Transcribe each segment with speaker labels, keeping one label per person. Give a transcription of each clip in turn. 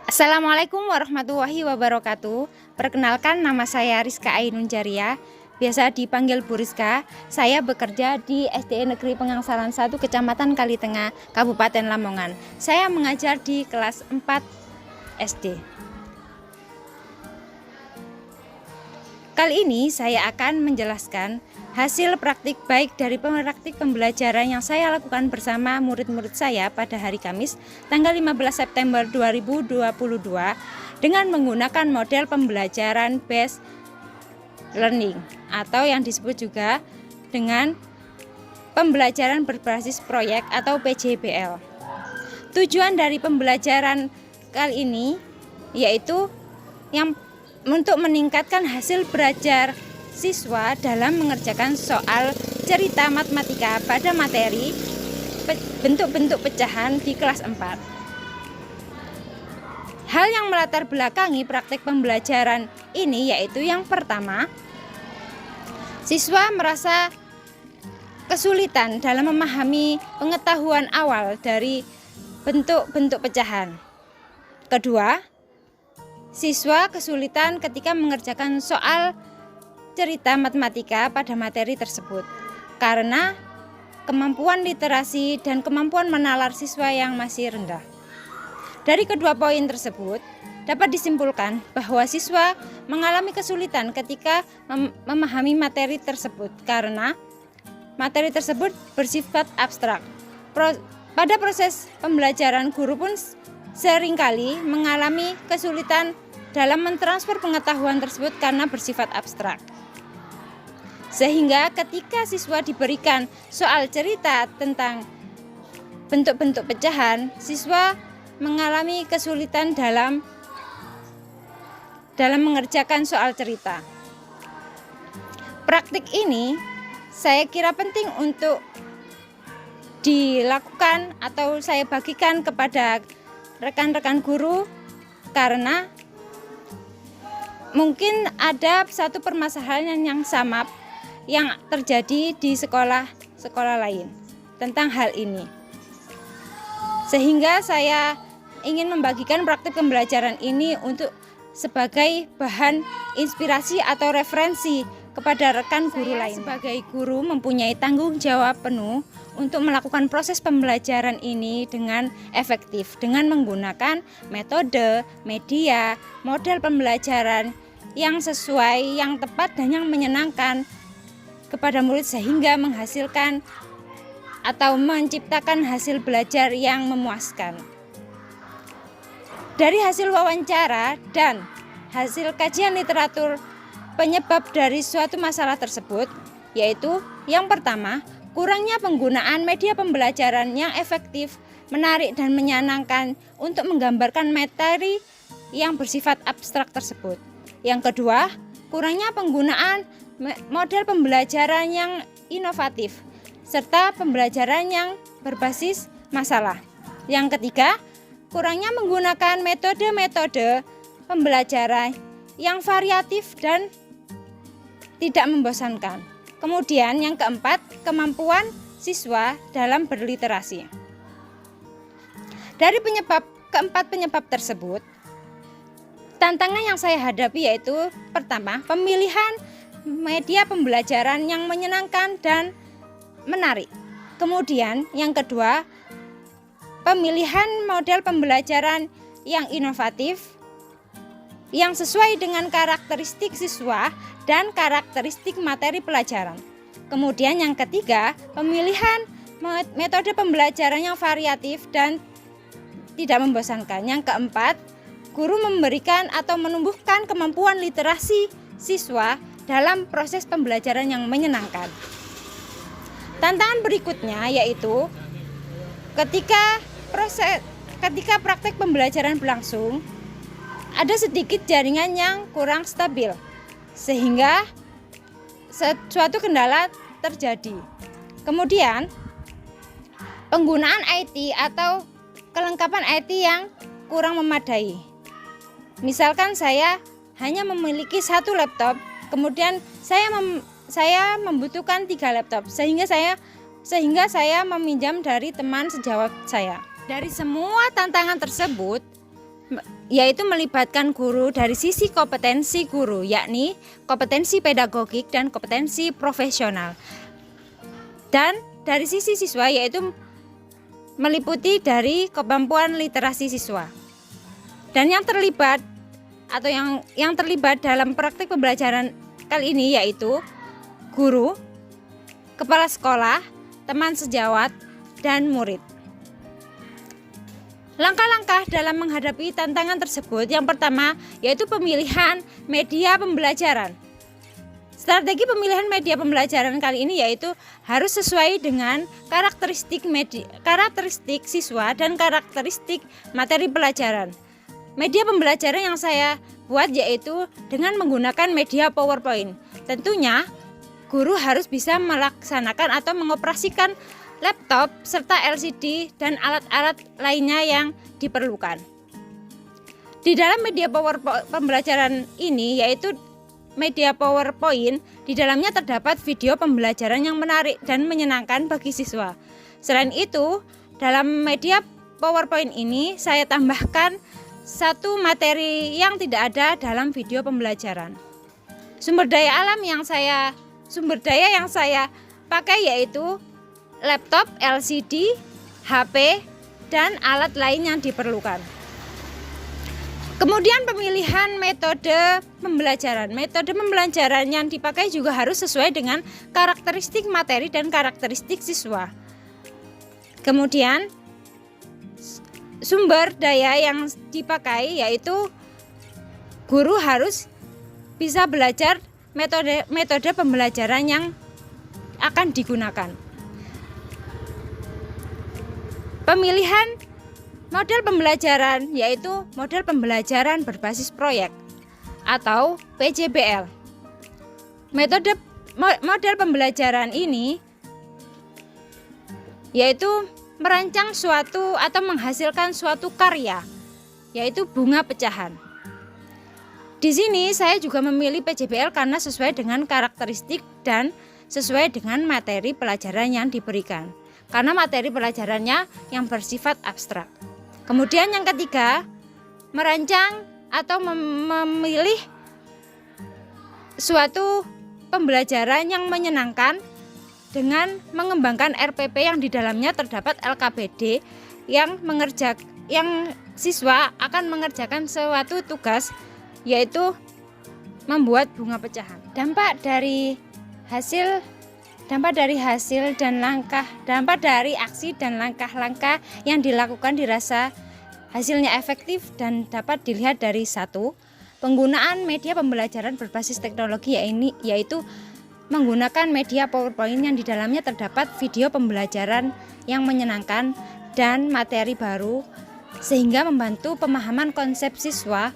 Speaker 1: Assalamualaikum warahmatullahi wabarakatuh. Perkenalkan, nama saya Rizka Ainun Jaria, biasa dipanggil Bu Rizka. Saya bekerja di SD Negeri Pengangsalan 1 Kecamatan Kalitengah, Kabupaten Lamongan. Saya mengajar di kelas 4 SD. Kali ini saya akan menjelaskan hasil praktik baik dari praktik pembelajaran yang saya lakukan bersama murid-murid saya pada hari Kamis tanggal 15 September 2022 dengan menggunakan model pembelajaran based learning atau yang disebut juga dengan pembelajaran berbasis proyek atau PJBL. Tujuan dari pembelajaran kali ini yaitu untuk meningkatkan hasil belajar siswa dalam mengerjakan soal cerita matematika pada materi bentuk-bentuk pecahan di kelas 4. Hal yang melatar belakangi praktik pembelajaran ini yaitu yang pertama, siswa merasa kesulitan dalam memahami pengetahuan awal dari bentuk-bentuk pecahan. Kedua, siswa kesulitan ketika mengerjakan soal cerita matematika pada materi tersebut karena kemampuan literasi dan kemampuan menalar siswa yang masih rendah. Dari kedua poin tersebut dapat disimpulkan bahwa siswa mengalami kesulitan ketika memahami materi tersebut karena materi tersebut bersifat abstrak. Pada proses pembelajaran, guru pun seringkali mengalami kesulitan dalam mentransfer pengetahuan tersebut karena bersifat abstrak. Sehingga ketika siswa diberikan soal cerita tentang bentuk-bentuk pecahan, siswa mengalami kesulitan dalam mengerjakan soal cerita. Praktik ini saya kira penting untuk dilakukan atau saya bagikan kepada rekan-rekan guru karena mungkin ada satu permasalahan yang sama yang terjadi di sekolah lain tentang hal ini. Sehingga saya ingin membagikan praktik pembelajaran ini untuk sebagai bahan inspirasi atau referensi kepada rekan guru lain. Sebagai guru mempunyai tanggung jawab penuh untuk melakukan proses pembelajaran ini dengan efektif dengan menggunakan metode, media, model pembelajaran yang sesuai, yang tepat dan yang menyenangkan kepada murid sehingga menghasilkan atau menciptakan hasil belajar yang memuaskan. Dari hasil wawancara dan hasil kajian literatur penyebab dari suatu masalah tersebut yaitu yang pertama, kurangnya penggunaan media pembelajaran yang efektif, menarik dan menyenangkan untuk menggambarkan materi yang bersifat abstrak tersebut. Yang kedua, kurangnya penggunaan model pembelajaran yang inovatif serta pembelajaran yang berbasis masalah. Yang ketiga, kurangnya menggunakan metode-metode pembelajaran yang variatif dan tidak membosankan. Kemudian yang keempat, kemampuan siswa dalam berliterasi. Dari keempat penyebab tersebut, tantangan yang saya hadapi yaitu pertama, pemilihan media pembelajaran yang menyenangkan dan menarik. Kemudian yang kedua, pemilihan model pembelajaran yang inovatif yang sesuai dengan karakteristik siswa dan karakteristik materi pelajaran. Kemudian yang ketiga, pemilihan metode pembelajaran yang variatif dan tidak membosankan. Yang keempat, guru memberikan atau menumbuhkan kemampuan literasi siswa dalam proses pembelajaran yang menyenangkan. Tantangan berikutnya yaitu ketika praktek pembelajaran berlangsung, ada sedikit jaringan yang kurang stabil sehingga suatu kendala terjadi. Kemudian penggunaan IT atau kelengkapan IT yang kurang memadai. Misalkan saya hanya memiliki satu laptop, kemudian saya membutuhkan 3 laptop sehingga saya meminjam dari teman sejawat saya. Dari semua tantangan tersebut, yaitu melibatkan guru dari sisi kompetensi guru, yakni kompetensi pedagogik dan kompetensi profesional. Dan dari sisi siswa yaitu meliputi dari kemampuan literasi siswa. Dan yang terlibat atau yang terlibat dalam praktik pembelajaran kali ini yaitu guru, kepala sekolah, teman sejawat, dan murid. Langkah-langkah dalam menghadapi tantangan tersebut yang pertama yaitu pemilihan media pembelajaran. Strategi pemilihan media pembelajaran kali ini yaitu harus sesuai dengan karakteristik siswa dan karakteristik materi pelajaran. Media pembelajaran yang saya buat yaitu dengan menggunakan media PowerPoint. Tentunya guru harus bisa melaksanakan atau mengoperasikan laptop serta LCD dan alat-alat lainnya yang diperlukan. Di dalam media pembelajaran ini yaitu media PowerPoint, di dalamnya terdapat video pembelajaran yang menarik dan menyenangkan bagi siswa. Selain itu, dalam media PowerPoint ini saya tambahkan satu materi yang tidak ada dalam video pembelajaran. Sumber daya yang saya pakai yaitu laptop, LCD, HP, dan alat lain yang diperlukan. Kemudian pemilihan metode pembelajaran. Metode pembelajaran yang dipakai juga harus sesuai dengan karakteristik materi dan karakteristik siswa. Kemudian sumber daya yang dipakai yaitu guru harus bisa belajar metode pembelajaran yang akan digunakan. Pemilihan model pembelajaran yaitu model pembelajaran berbasis proyek atau PJBL. Model pembelajaran ini yaitu merancang suatu atau menghasilkan suatu karya yaitu bunga pecahan. Di sini saya juga memilih PJBL karena sesuai dengan karakteristik dan sesuai dengan materi pelajaran yang diberikan. Karena materi pelajarannya yang bersifat abstrak. Kemudian yang ketiga, merancang atau memilih suatu pembelajaran yang menyenangkan dengan mengembangkan RPP yang di dalamnya terdapat LKPD yang siswa akan mengerjakan suatu tugas yaitu membuat bunga pecahan. Dampak dari aksi dan langkah-langkah yang dilakukan dirasa hasilnya efektif dan dapat dilihat dari satu, penggunaan media pembelajaran berbasis teknologi yaitu menggunakan media PowerPoint yang di dalamnya terdapat video pembelajaran yang menyenangkan dan materi baru sehingga membantu pemahaman konsep siswa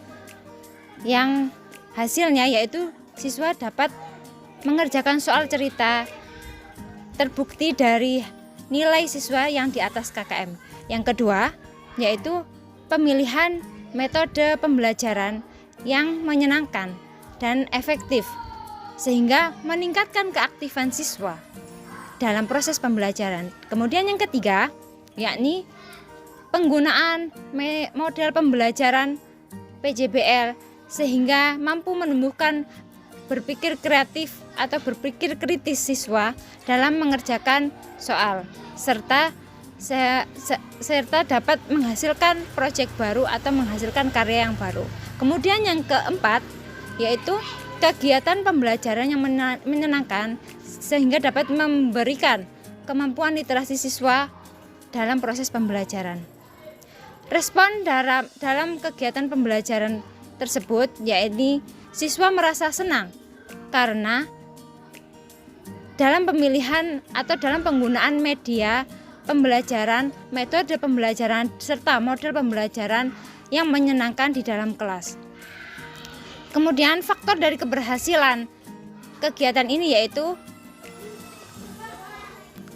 Speaker 1: yang hasilnya yaitu siswa dapat mengerjakan soal cerita terbukti dari nilai siswa yang di atas KKM. Yang kedua, yaitu pemilihan metode pembelajaran yang menyenangkan dan efektif sehingga meningkatkan keaktifan siswa dalam proses pembelajaran. Kemudian yang ketiga, yakni penggunaan model pembelajaran PJBL sehingga mampu menumbuhkan berpikir kreatif atau berpikir kritis siswa dalam mengerjakan soal serta dapat menghasilkan proyek baru atau menghasilkan karya yang baru. Kemudian yang keempat yaitu kegiatan pembelajaran yang menyenangkan sehingga dapat memberikan kemampuan literasi siswa dalam proses pembelajaran. Respon dalam kegiatan pembelajaran tersebut yaitu siswa merasa senang karena dalam pemilihan atau dalam penggunaan media pembelajaran, metode pembelajaran serta model pembelajaran yang menyenangkan di dalam kelas. Kemudian faktor dari keberhasilan kegiatan ini yaitu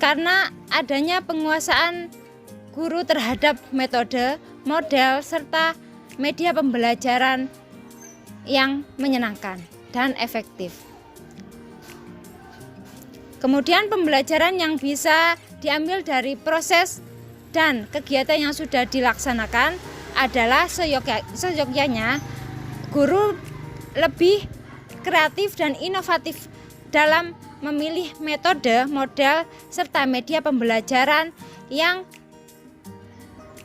Speaker 1: karena adanya penguasaan guru terhadap metode, model serta media pembelajaran yang menyenangkan dan efektif. Kemudian pembelajaran yang bisa diambil dari proses dan kegiatan yang sudah dilaksanakan adalah seyogyanya guru lebih kreatif dan inovatif dalam memilih metode, modal, serta media pembelajaran yang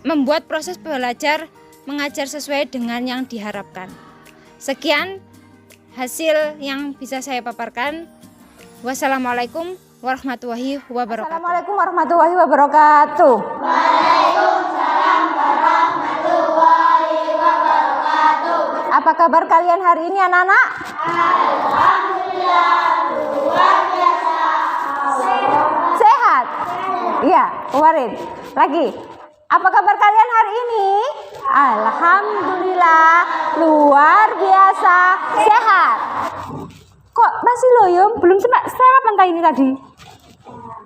Speaker 1: membuat proses belajar mengajar sesuai dengan yang diharapkan. Sekian hasil yang bisa saya paparkan. Wassalamualaikum warahmatullahi wabarakatuh.
Speaker 2: Assalamualaikum warahmatullahi wabarakatuh. Waalaikumsalam warahmatullahi wabarakatuh. Apa kabar kalian hari ini anak-anak? Alhamdulillah, luar biasa. Sehat? Iya, Warid. Lagi. Apa kabar kalian hari ini? Alhamdulillah, luar biasa. Sehat. Kok masih loyong? Belum sarapan tadi ini tadi?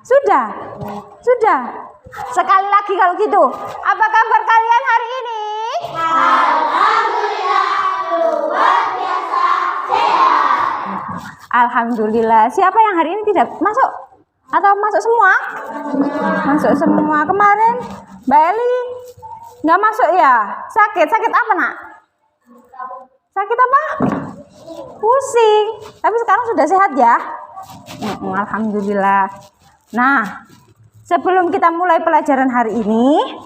Speaker 2: Sudah? Sudah? Sekali lagi kalau gitu. Apa kabar kalian hari ini? Alhamdulillah, luar biasa. Sehat. Alhamdulillah. Siapa yang hari ini tidak masuk? Atau masuk semua? Masuk semua. Kemarin Mbak Eli nggak masuk ya? Sakit apa nak? Sakit apa? Pusing. Tapi sekarang sudah sehat ya? Alhamdulillah. Nah, sebelum kita mulai pelajaran hari ini,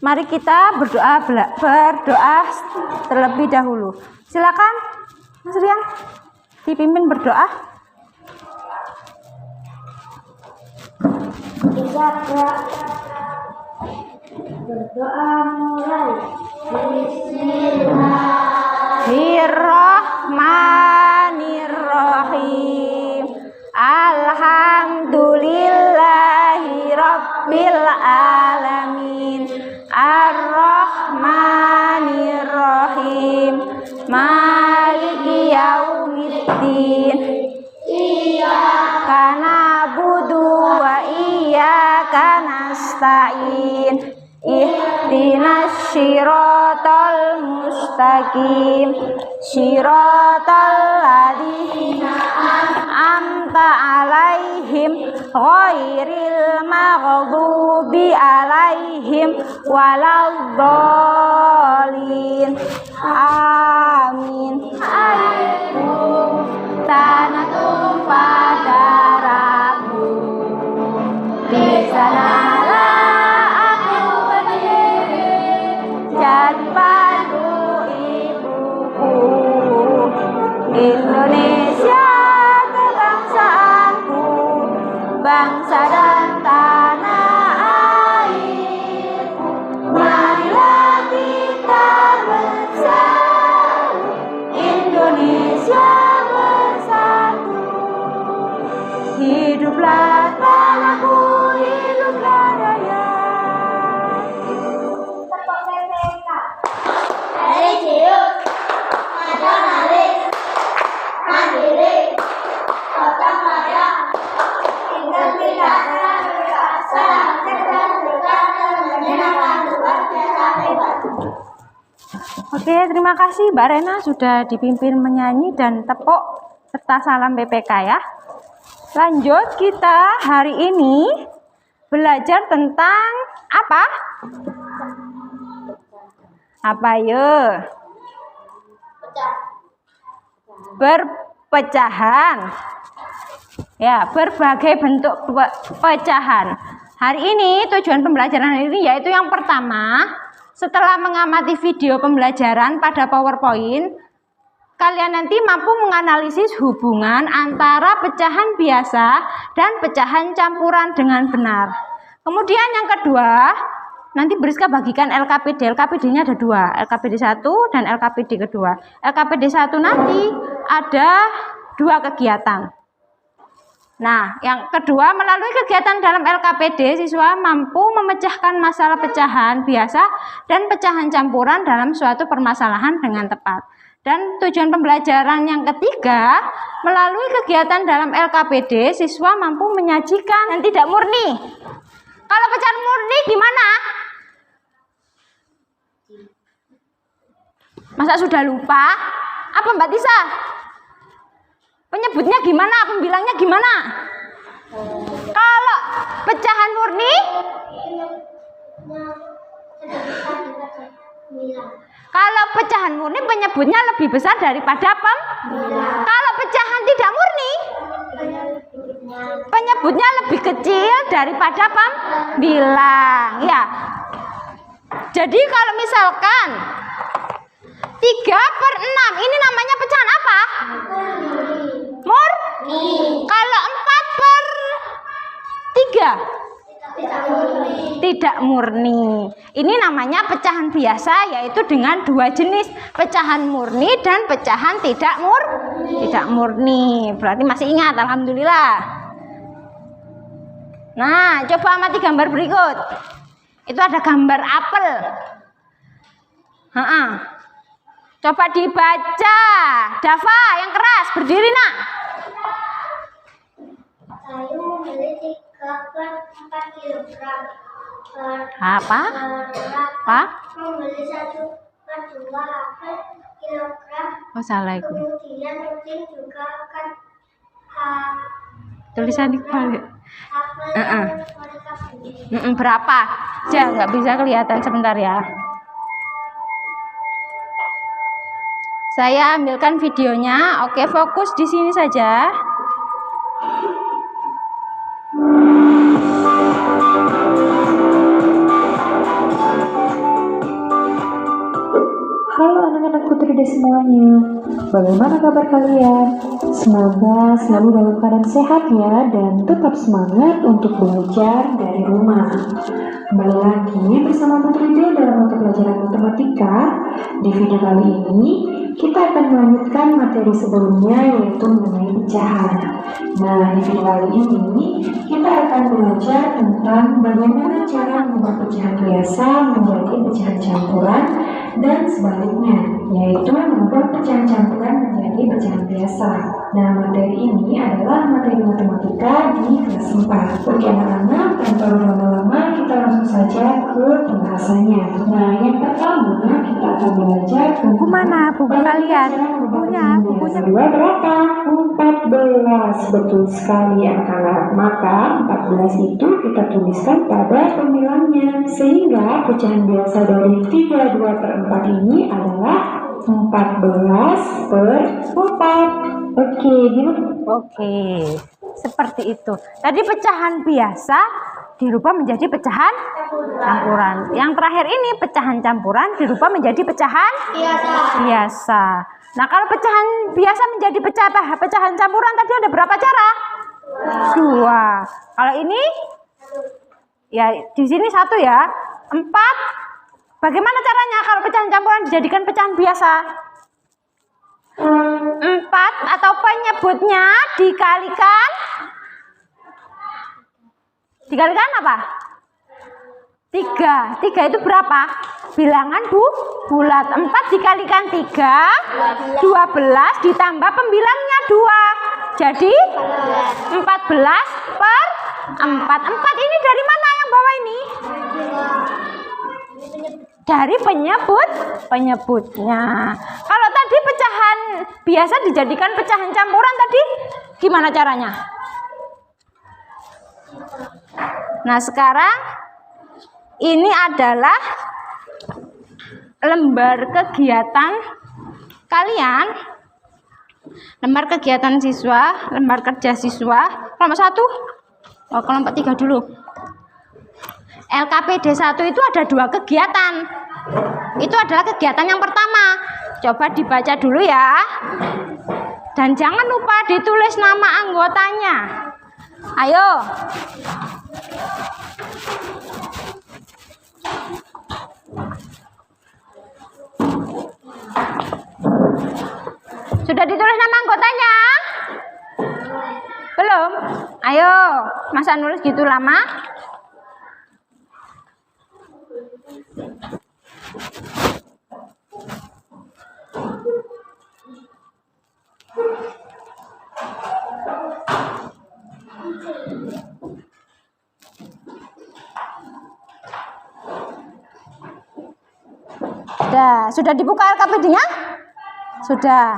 Speaker 2: mari kita berdoa terlebih dahulu. Silakan Mas Rian dipimpin berdoa.
Speaker 3: Kita berdoa mulai.
Speaker 2: Bismillahirrahmanirrahim. Alhamdulillahi rabbil alamin. Ar-Rahmanirrahim. Maliki yaumiddin. Iyyaka na'budu wa iyyaka nasta'in. Ihdinas shiratal mustaqim. Shiratal ladzina an'amta 'alaihim ghairil maghdubi 'alaihim waladdallin. Amin. Tanatum pada Rabu. Di sanalah aku berdiri, jadi pandu ibuku. Indonesia kebangsaanku, bangsa dan tanah airku. Marilah kita bersatu, Indonesia bersatu. Hiduplah tanahku, hiduplah raya.
Speaker 3: Religius, nasionalis, mandiri, gotong royong, integritas, salam cerdas, menyenangkan, luar biasa hebat.
Speaker 2: Oke, terima kasih Mbak Rena sudah dipimpin menyanyi dan tepuk serta salam PPK ya. Lanjut, kita hari ini belajar tentang apa? Apa ya? Perpecahan. Ya, berbagai bentuk pecahan. Hari ini tujuan pembelajaran hari ini yaitu yang pertama, setelah mengamati video pembelajaran pada PowerPoint, kalian nanti mampu menganalisis hubungan antara pecahan biasa dan pecahan campuran dengan benar. Kemudian yang kedua, nanti Briska bagikan LKPD. LKPD-nya ada dua, LKPD 1 dan LKPD kedua. LKPD 1 nanti ada dua kegiatan. Nah, yang kedua, melalui kegiatan dalam LKPD, siswa mampu memecahkan masalah pecahan biasa dan pecahan campuran dalam suatu permasalahan dengan tepat. Dan tujuan pembelajaran yang ketiga, melalui kegiatan dalam LKPD, siswa mampu menyajikan yang tidak murni. Kalau pecahan murni gimana? Masa sudah lupa? Apa Mbak Tisa? Penyebutnya gimana? Pembilangnya gimana? Kalau pecahan murni Kalau pecahan murni penyebutnya lebih besar daripada Kalau pecahan tidak murni penyebutnya lebih kecil daripada pembilang. Ya. Jadi kalau misalkan 3/6 ini namanya pecahan apa? Murni. Kalau 4/3 tidak murni. Ini namanya pecahan biasa, yaitu dengan dua jenis, pecahan murni dan pecahan tidak murni. Berarti masih ingat, alhamdulillah. Nah, coba amati gambar berikut. Itu ada gambar apel. Coba dibaca. Dava yang keras, berdiri nak.
Speaker 3: Saya membeli 3/4 kilogram.
Speaker 2: Apa?
Speaker 3: Membeli 1/2 apel kilogram.
Speaker 2: Oh, salah itu.
Speaker 3: Kemudian rutin juga akan
Speaker 2: Tulisan dibalik.
Speaker 3: apel yang mereka beli.
Speaker 2: Berapa? Nggak bisa kelihatan, sebentar ya. Saya ambilkan videonya. Oke, fokus di sini saja.
Speaker 4: Halo anak-anak Putrida semuanya, bagaimana kabar kalian? Semoga selalu dalam keadaan sehat ya, dan tetap semangat untuk belajar dari rumah. Kembali lagi bersama Putrida dalam mata pelajaran matematika. Di video kali ini, kita akan melanjutkan materi sebelumnya, yaitu mengenai pecahan. Nah, di video kali ini, kita akan belajar tentang bagaimana cara mengubah pecahan biasa menjadi pecahan campuran, dan sebaliknya, yaitu mengubah pecahan campuran menjadi pecahan biasa. Nah, materi ini adalah materi matematika di kelas 4. Oke anak-anak, tanpa berlama-lama kita langsung saja ke pembahasannya. Nah, yang pertama kita akan belajar
Speaker 2: Buku mana? Buku kalian? Bukunya
Speaker 4: berapa? 14. Betul sekali anak-anak. Maka 14 itu kita tuliskan pada pembilangnya, sehingga pecahan biasa dari 3/2/4 ini adalah 14/4. Oke, gimana?
Speaker 2: Oke, seperti itu. Tadi pecahan biasa dirubah menjadi pecahan campuran. Yang terakhir ini pecahan campuran dirubah menjadi pecahan biasa. Nah, kalau pecahan biasa menjadi pecahan campuran tadi ada berapa cara? 2. Kalau ini ya di sini 1 ya. 4. Bagaimana caranya kalau pecahan campuran dijadikan pecahan biasa? 4 atau penyebutnya dikalikan apa? 3. 3 itu berapa? Bilangan bulat. 4 dikalikan 3, 12 ditambah pembilangnya 2. Jadi 14/4. 4 ini dari mana yang bawah ini? Dari penyebutnya. Kalau tadi pecahan biasa dijadikan pecahan campuran tadi gimana caranya? Nah, sekarang ini adalah lembar kegiatan kalian. Lembar kegiatan siswa, lembar kerja siswa kelompok 1. Oh, kelompok 3 dulu. LKPD 1 itu ada 2 kegiatan. Itu adalah kegiatan yang pertama. Coba dibaca dulu ya. Dan jangan lupa ditulis nama anggotanya. Ayo. Sudah ditulis nama anggotanya? Belum? Ayo, masa nulis gitu lama? Sudah dibuka LKPD-nya? Sudah.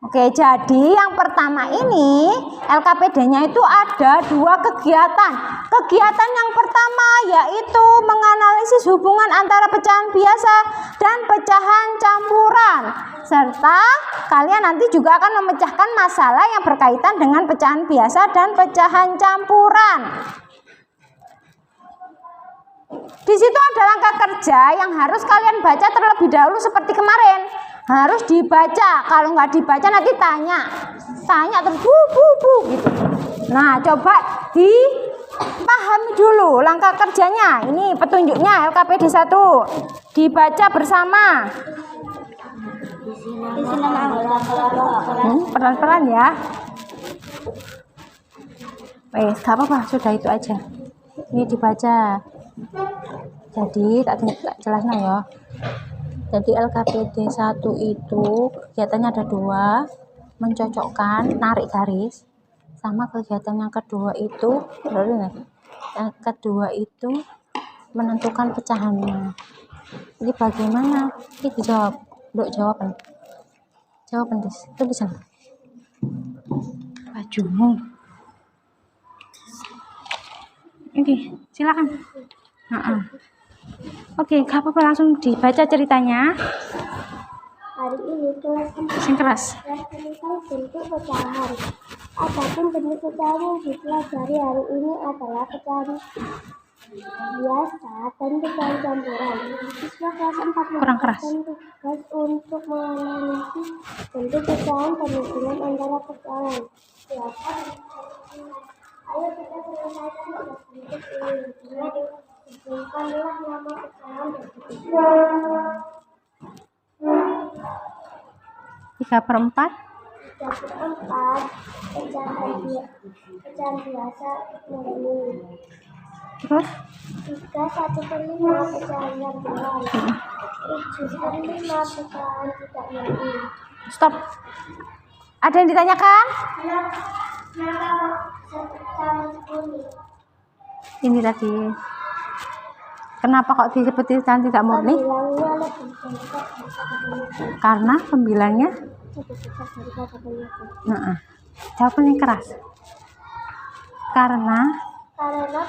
Speaker 2: Oke, jadi yang pertama ini LKPD-nya itu ada 2 kegiatan. Kegiatan yang pertama yaitu menganalisis analisis hubungan antara pecahan biasa dan pecahan campuran. Serta kalian nanti juga akan memecahkan masalah yang berkaitan dengan pecahan biasa dan pecahan campuran. Di situ ada langkah kerja yang harus kalian baca terlebih dahulu seperti kemarin. Harus dibaca. Kalau nggak dibaca nanti tanya terus bu gitu. Nah, coba dipahami dulu langkah kerjanya. Ini petunjuknya LKPD 1. Dibaca bersama. Pelan-pelan ya. Wes, gak apa-apa, sudah itu aja. Ini dibaca. Jadi tak jelasnya ya. Jadi LKPD 1 itu kegiatannya ada 2, mencocokkan, narik garis, sama kegiatan yang kedua itu, yang kedua itu menentukan pecahannya. Ini bagaimana? Ini dijawab, jawaban, tulisan. Bajumu. Ini silakan. Oke, gak apa-apa, langsung dibaca ceritanya.
Speaker 3: Hari ini kelas 4
Speaker 2: Sing keras.
Speaker 3: tentang bentuk pecahan. Adapun bentuk pecahan yang dipelajari hari ini adalah pecahan biasa dan pecahan campuran. Siswa kelas 4
Speaker 2: Kurang keras.
Speaker 3: tugas untuk menganalisis bentuk pecahan dan hubungan antara pecahan biasa dan pecahan. Ayo kita selesaikan bentuk ini. Hubungkanlah nama pecahan tersebut.
Speaker 2: 3/4.
Speaker 3: 3/4 pecahan biasa murni.
Speaker 2: Terus
Speaker 3: 1/5 pecahan campuran. 7/5 pecahan tidak murni.
Speaker 2: stop. Ada yang ditanyakan? Ini tadi. Kenapa kok disebut pecahan tidak murni?
Speaker 3: Bilangnya lebih besar daripada
Speaker 2: Karena pembilangnya
Speaker 3: lebih besar daripada penyakit.
Speaker 2: jawaban yang keras. Karena
Speaker 3: Karena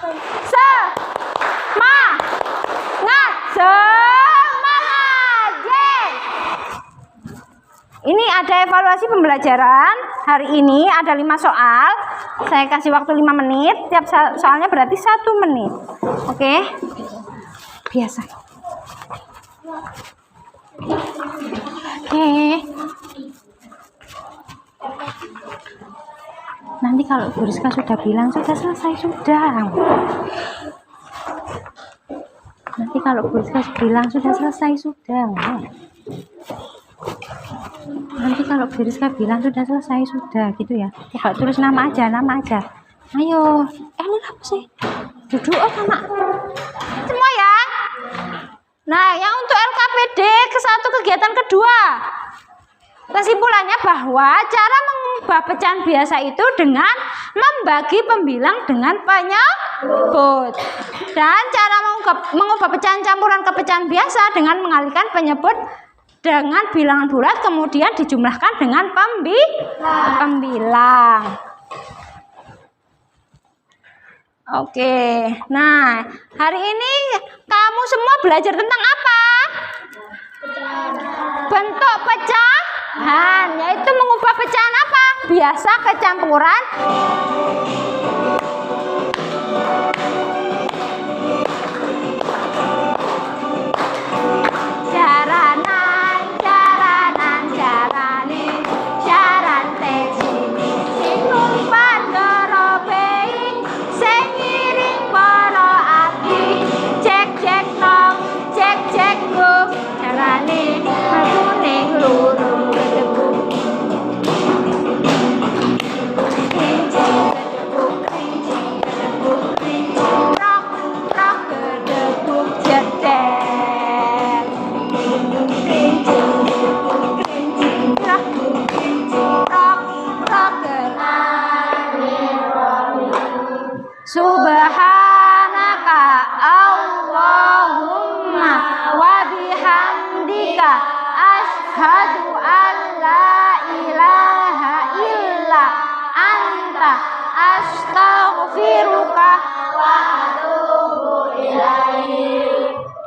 Speaker 2: semangat. Ini ada evaluasi pembelajaran. Hari ini ada 5 soal. Saya kasih waktu 5 menit. Tiap soalnya berarti 1 menit. Oke. Biasa. Oke. Nanti kalau Bu Rizka sudah bilang sudah selesai, sudah. Nanti kalau Bu Rizka bilang sudah selesai, sudah. Nanti kalau Bu Rizka bilang sudah selesai, sudah gitu ya. Coba tulis nama aja. Ayo. Ini apa sih? Duduk sama semua ya. Nah, yang untuk LKPD ke-1 kegiatan kedua. Kesimpulannya bahwa cara mengubah pecahan biasa itu dengan membagi pembilang dengan penyebut. Dan cara mengubah pecahan campuran ke pecahan biasa dengan mengalihkan penyebut dengan bilangan bulat kemudian dijumlahkan dengan pembilang. Oke, nah hari ini kamu semua belajar tentang apa? Bentuk pecahan, yaitu mengubah pecahan apa? Biasa ke campuran.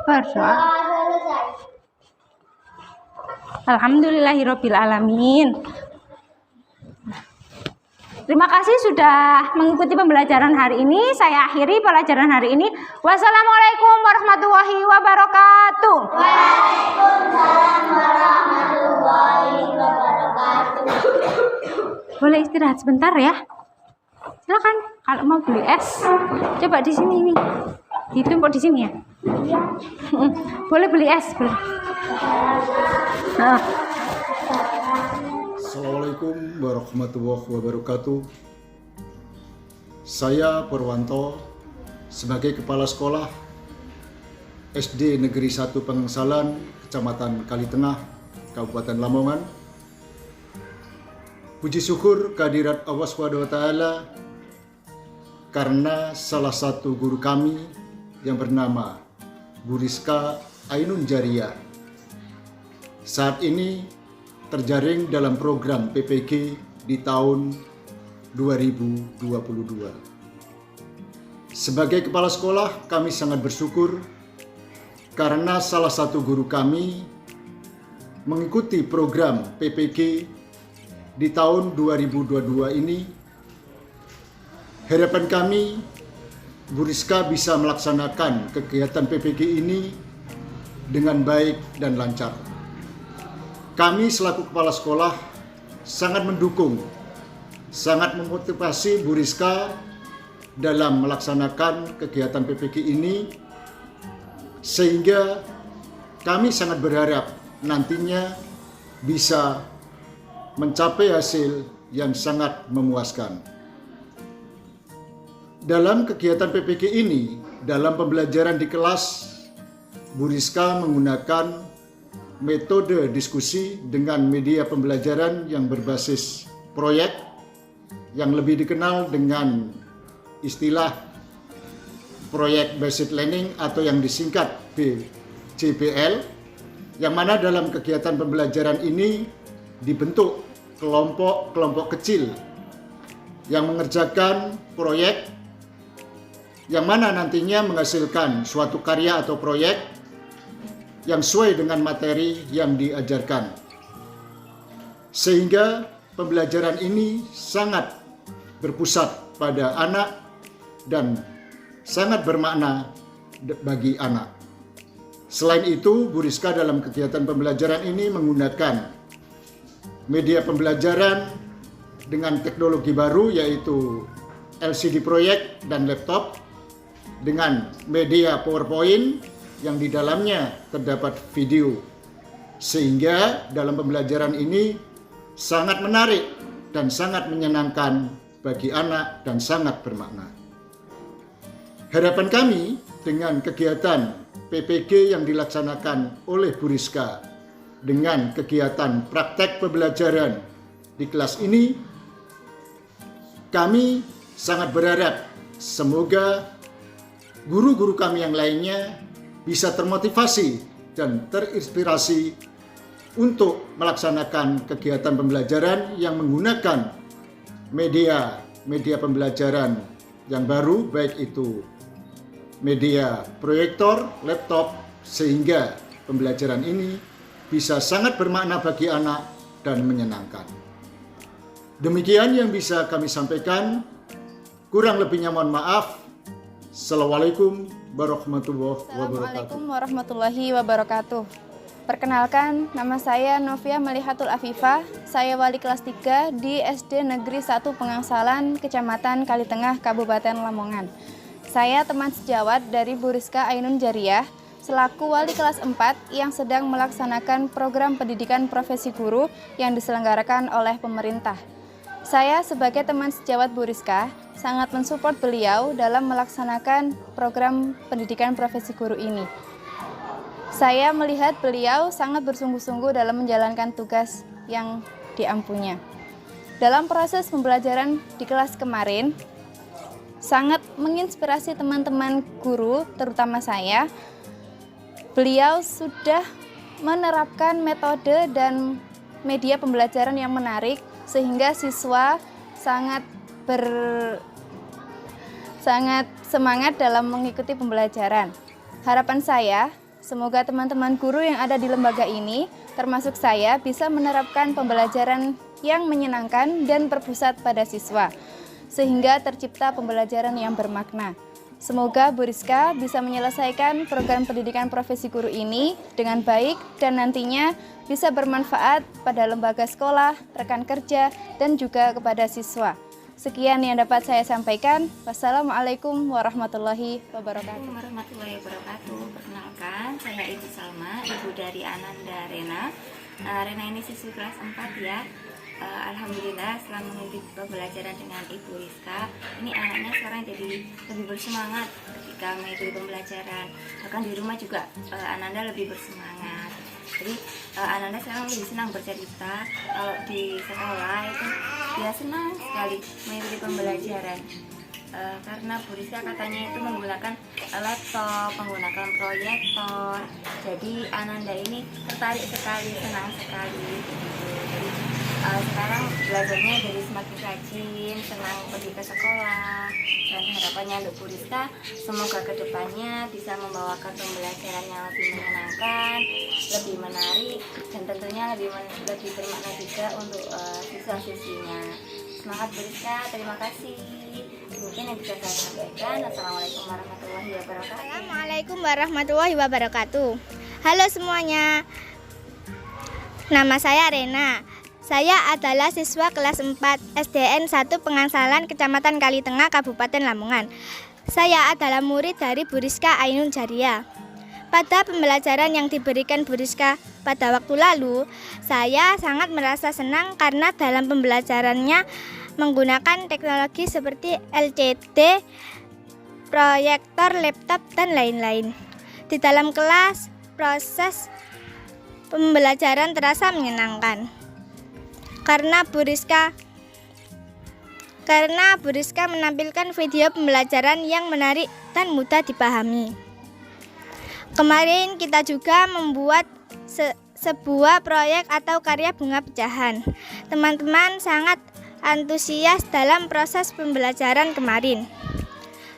Speaker 2: Berdoa.
Speaker 3: Selesai.
Speaker 2: Alhamdulillahirabbil alamin. Terima kasih sudah mengikuti pembelajaran hari ini. Saya akhiri pelajaran hari ini. Wassalamualaikum warahmatullahi wabarakatuh.
Speaker 3: Waalaikumsalam warahmatullahi wabarakatuh.
Speaker 2: Boleh istirahat sebentar ya. Silakan kalau mau beli es. Coba di sini nih. Ditumpuk di sini ya. Boleh beli es, boleh. Nah.
Speaker 5: Assalamualaikum warahmatullahi wabarakatuh. Saya Purwanto sebagai Kepala Sekolah SD Negeri 1 Pengsalan, Kecamatan Kalitengah, Kabupaten Lamongan. Puji syukur kehadirat Allah SWT karena salah satu guru kami yang bernama Bu Rizka Ainun Jariyah saat ini terjaring dalam program PPG di tahun 2022. Sebagai kepala sekolah, kami sangat bersyukur karena salah satu guru kami mengikuti program PPG di tahun 2022 ini. Harapan kami, Bu Rizka bisa melaksanakan kegiatan PPG ini dengan baik dan lancar. Kami selaku kepala sekolah sangat mendukung, sangat memotivasi Bu Rizka dalam melaksanakan kegiatan PPG ini, sehingga kami sangat berharap nantinya bisa mencapai hasil yang sangat memuaskan. Dalam kegiatan PPG ini, dalam pembelajaran di kelas, Bu Rizka menggunakan metode diskusi dengan media pembelajaran yang berbasis proyek yang lebih dikenal dengan istilah Project Based Learning atau yang disingkat PJBL, yang mana dalam kegiatan pembelajaran ini dibentuk kelompok-kelompok kecil yang mengerjakan proyek yang mana nantinya menghasilkan suatu karya atau proyek yang sesuai dengan materi yang diajarkan. Sehingga pembelajaran ini sangat berpusat pada anak dan sangat bermakna bagi anak. Selain itu, Bu Rizka dalam kegiatan pembelajaran ini menggunakan media pembelajaran dengan teknologi baru yaitu LCD proyek dan laptop dengan media PowerPoint yang di dalamnya terdapat video, sehingga dalam pembelajaran ini sangat menarik dan sangat menyenangkan bagi anak dan sangat bermakna. Harapan kami dengan kegiatan PPG yang dilaksanakan oleh Bu Rizka dengan kegiatan praktek pembelajaran di kelas ini, kami sangat berharap semoga guru-guru kami yang lainnya bisa termotivasi dan terinspirasi untuk melaksanakan kegiatan pembelajaran yang menggunakan media pembelajaran yang baru, baik itu media proyektor, laptop, sehingga pembelajaran ini bisa sangat bermakna bagi anak dan menyenangkan. Demikian yang bisa kami sampaikan, kurang lebihnya mohon maaf. Assalamualaikum warahmatullahi wabarakatuh.
Speaker 1: Assalamualaikum warahmatullahi wabarakatuh. Perkenalkan, nama saya Novia Melihatul Afifah. Saya wali kelas 3 di SD Negeri 1 Pengangsalan, Kecamatan Kalitengah, Kabupaten Lamongan. Saya teman sejawat dari Bu Rizka Ainun Jariyah, selaku wali kelas 4 yang sedang melaksanakan program pendidikan profesi guru yang diselenggarakan oleh pemerintah. Saya sebagai teman sejawat Bu Rizka sangat mensupport beliau dalam melaksanakan program pendidikan profesi guru ini. Saya melihat beliau sangat bersungguh-sungguh dalam menjalankan tugas yang diampunya. Dalam proses pembelajaran di kelas kemarin, sangat menginspirasi teman-teman guru, terutama saya. Beliau sudah menerapkan metode dan media pembelajaran yang menarik, sehingga siswa sangat semangat dalam mengikuti pembelajaran. Harapan saya,
Speaker 6: Semoga teman-teman guru yang ada di lembaga ini, termasuk saya, bisa menerapkan pembelajaran yang menyenangkan dan berpusat pada siswa, sehingga tercipta pembelajaran yang bermakna. Semoga Bu Rizka bisa menyelesaikan program pendidikan profesi guru ini dengan baik dan nantinya bisa bermanfaat pada lembaga sekolah, rekan kerja, dan juga kepada siswa. Sekian yang dapat saya sampaikan. Wassalamualaikum warahmatullahi wabarakatuh.
Speaker 7: Warahmatullahi wabarakatuh. Perkenalkan, saya Ibu Salma, ibu dari Ananda Rena. Rena ini siswi kelas 4 ya. Alhamdulillah setelah mengikuti pembelajaran dengan Ibu Rizka, ini anaknya sekarang jadi lebih bersemangat ketika mengikuti pembelajaran. Bahkan di rumah juga Ananda lebih bersemangat. Jadi Ananda sekarang lebih senang bercerita. Kalau di sekolah itu dia senang sekali mengikuti pembelajaran. Karena Bu Rizka katanya itu menggunakan laptop, menggunakan proyektor. Jadi Ananda ini tertarik sekali, senang sekali. Jadi sekarang belajarnya jadi semakin rajin, senang pergi ke sekolah, dan harapannya untuk Bu Rizka semoga kedepannya bisa membawakan pembelajaran yang lebih menyenangkan, lebih menarik, dan tentunya lebih bermakna juga untuk siswa-siswinya. Semangat Bu Rizka, terima kasih. Mungkin yang bisa saya sampaikan. Assalamualaikum warahmatullahi wabarakatuh.
Speaker 3: Assalamualaikum warahmatullahi wabarakatuh. Halo semuanya, nama saya Rena. Saya adalah siswa kelas 4 SDN 1 Pengangsalan, Kecamatan Kalitengah, Kabupaten Lamongan. Saya adalah murid dari Bu Rizka Ainun Jaria. Pada pembelajaran yang diberikan Bu Rizka pada waktu lalu, saya sangat merasa senang karena dalam pembelajarannya menggunakan teknologi seperti LCD, proyektor, laptop, dan lain-lain. Di dalam kelas, proses pembelajaran terasa menyenangkan. Karena Bu Rizka menampilkan video pembelajaran yang menarik dan mudah dipahami. Kemarin kita juga membuat sebuah proyek atau karya bunga pecahan. Teman-teman sangat antusias dalam proses pembelajaran kemarin.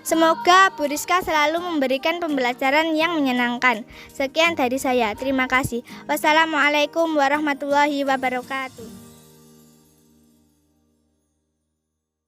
Speaker 3: Semoga Bu Rizka selalu memberikan pembelajaran yang menyenangkan. Sekian dari saya. Terima kasih. Wassalamualaikum warahmatullahi wabarakatuh.